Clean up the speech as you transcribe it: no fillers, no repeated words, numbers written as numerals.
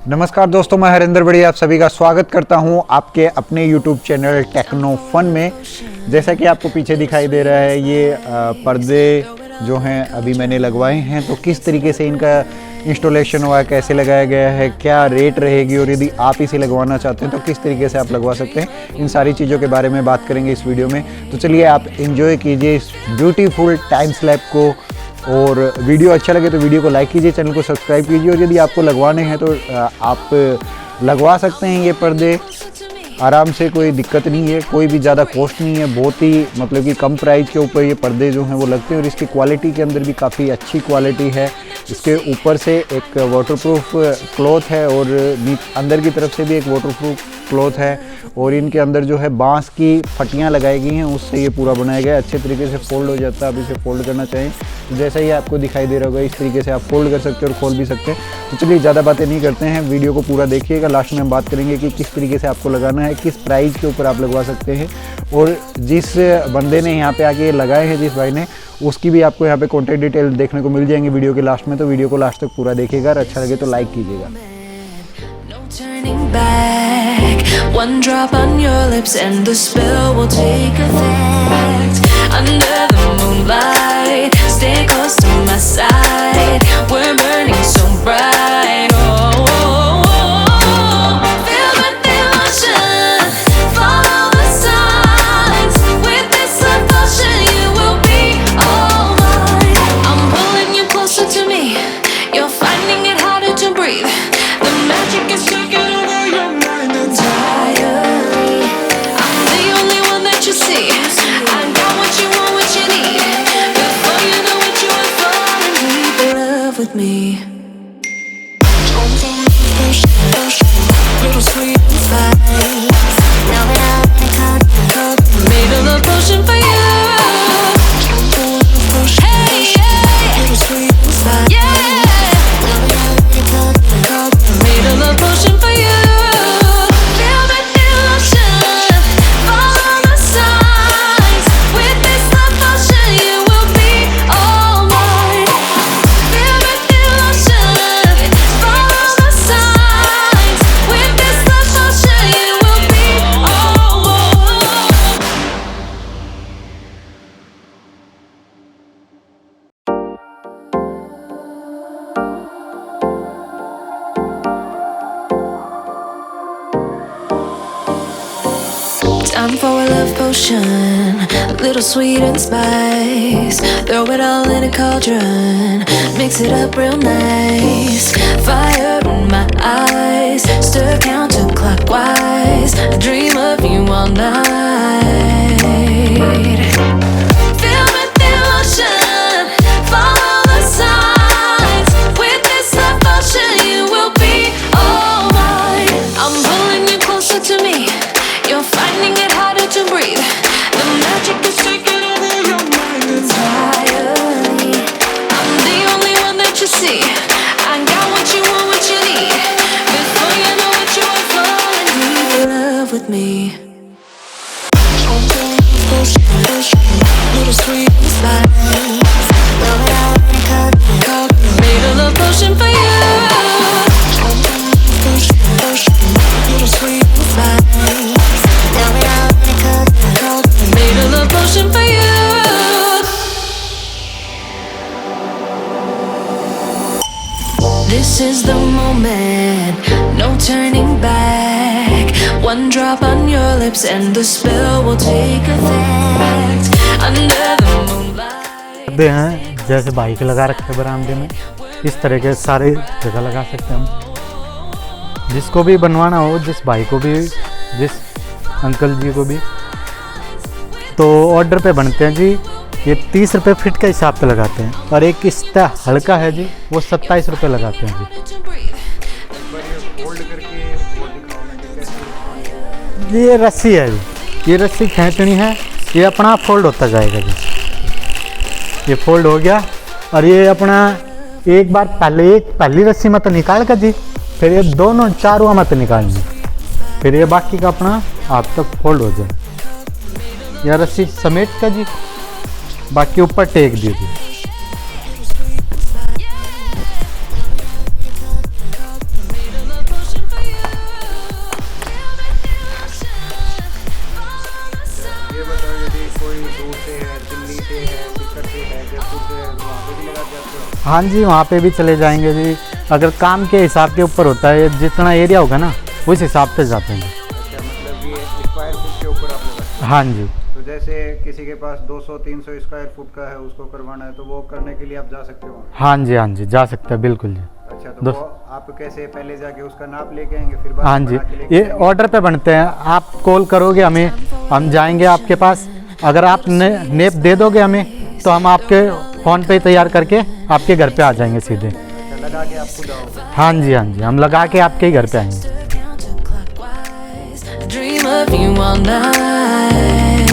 नमस्कार दोस्तों, मैं हरिंदर बड़ी आप सभी का स्वागत करता हूं आपके अपने YouTube चैनल टेक्नो फन में। जैसा कि आपको पीछे दिखाई दे रहा है, ये पर्दे जो हैं अभी मैंने लगवाए हैं। तो किस तरीके से इनका इंस्टॉलेशन हुआ है, कैसे लगाया गया है, क्या रेट रहेगी और यदि आप इसे लगवाना चाहते हैं तो किस तरीके से आप लगवा सकते हैं, इन सारी चीज़ों के बारे में बात करेंगे इस वीडियो में। तो चलिए आप एंजॉय कीजिए इस ब्यूटीफुल टाइम स्लैप को, और वीडियो अच्छा लगे तो वीडियो को लाइक कीजिए, चैनल को सब्सक्राइब कीजिए। और यदि आपको लगवाने हैं तो आप लगवा सकते हैं ये पर्दे आराम से, कोई दिक्कत नहीं है, कोई भी ज़्यादा कॉस्ट नहीं है, बहुत ही मतलब कि कम प्राइस के ऊपर ये पर्दे जो हैं वो लगते हैं। और इसकी क्वालिटी के अंदर भी काफ़ी अच्छी क्वालिटी है। इसके ऊपर से एक वाटरप्रूफ क्लॉथ है और अंदर की तरफ से भी एक वाटरप्रूफ क्लॉथ है, और इनके अंदर जो है बांस की फटियां लगाई गई हैं, उससे ये पूरा बनाया गया है। अच्छे तरीके से फोल्ड हो जाता है। आप इसे फोल्ड करना चाहें तो जैसा ही आपको दिखाई दे रहा होगा इस तरीके से आप फोल्ड कर सकते हैं और खोल भी सकते हैं। तो चलिए ज़्यादा बातें नहीं करते हैं, वीडियो को पूरा देखिएगा। लास्ट में हम बात करेंगे कि किस तरीके से आपको लगाना है, किस प्राइस के ऊपर आप लगवा सकते हैं, और जिस बंदे ने यहाँ पे आके लगाए हैं, जिस भाई ने, उसकी भी आपको यहाँ पे कॉन्टैक्ट डिटेल देखने को मिल जाएंगे वीडियो के लास्ट में। तो वीडियो को लास्ट तक पूरा देखिएगा और अच्छा लगे तो लाइक कीजिएगा। Turning back, one drop on your lips and the spell will take effect. Under the moonlight, stay close to my side. We're burning so bright. Oh, oh, oh. Feel the emotion, follow the signs. With this devotion, you will be all mine. I'm pulling you closer to me. You're finding it harder to breathe. The magic is taking over your mind entirely. I'm the only one that you see. I got what you want, what you need. Before you know what you are falling deep in love with me. Little sweet and spice. Now that I've made a love potion for you. Hey, yeah. Little sweet and spice. Yeah. Made a love potion for you. Feel the emotion, follow the signs. With this love potion, you will be all mine. Feel the emotion, follow the signs. With this love potion, you will be all mine. Time for a love potion, a little sweet and spice. Throw it all in a cauldron, mix it up real nice. Fire in my eyes, stir counterclockwise. I dream of you all night. Feel the emotion, follow the signs. With this love potion, you will be all mine. I'm pulling you closer to me. You're finding it harder to breathe. The magic is taking over your mind entirely. I'm the only one that you see. I got what you want, what you need. Before you know what you are falling deep in love with me. Little sweet and spice. Made a love potion for you. Little sweet and spice. Made a love potion for you. This is the moment, no turning back. One drop on your lips and the spell will take effect. Under the moonlight. पर्दे हैं जैसे bike लगा रखे बरामदे में, इस तरह के सारे जगह लगा सकते हैं हम। जिसको भी बनवाना हो, जिस भाई को भी, जिस अंकल जी को भी, तो ऑर्डर पे बनते हैं जी। ये 30 रुपये फिट के हिसाब से लगाते हैं, और एक इसका हल्का है जी, वो 27 रुपये लगाते हैं जी। ये रस्सी है जी, ये रस्सी खींचनी है, ये अपना फोल्ड होता जाएगा जी। ये फोल्ड हो गया, और ये अपना एक बार पहले एक पहली रस्सी मत निकाल कर जी, फिर ये दोनों चारों मत निकालनी, फिर ये बाकी का अपना आप तक फोल्ड हो जाए। या रस्सी समेट का जी, बाकी ऊपर टेक दीजिए। जयपुर से वहाँ पे भी लगा के आते हो? हाँ जी, वहाँ पे भी चले जाएंगे जी। अगर काम के हिसाब के ऊपर होता है, जितना एरिया होगा ना उस हिसाब से जाते हैं। अच्छा, मतलब ये स्क्वायर फुट के ऊपर आप लगाते हैं? हाँ जी। तो जैसे किसी के पास 200-300 स्क्वायर फुट का है, उसको करवाना है, तो वो करने के लिए आप जा सकते हो? हाँ जी, हाँ जी, जा सकते हैं बिल्कुल जी। अच्छा, तो वो आप कैसे पहले जाके उसका नाप लेके आएंगे, फिर बाद हाँ में जी, बना के लेके ये आएंगे? ऑर्डर पे बनते हैं। आप कॉल करोगे हमें, हम जाएंगे आपके पास। अगर आप नेप दे दोगे हमें तो हम आपके फ़ोन पे तैयार करके आपके घर पे आ जाएंगे सीधे। अच्छा, लगा के आप खुद आओगे? हाँ जी, हाँ जी, हम लगा के आपके ही घर पे आएंगे। Dream of you all night.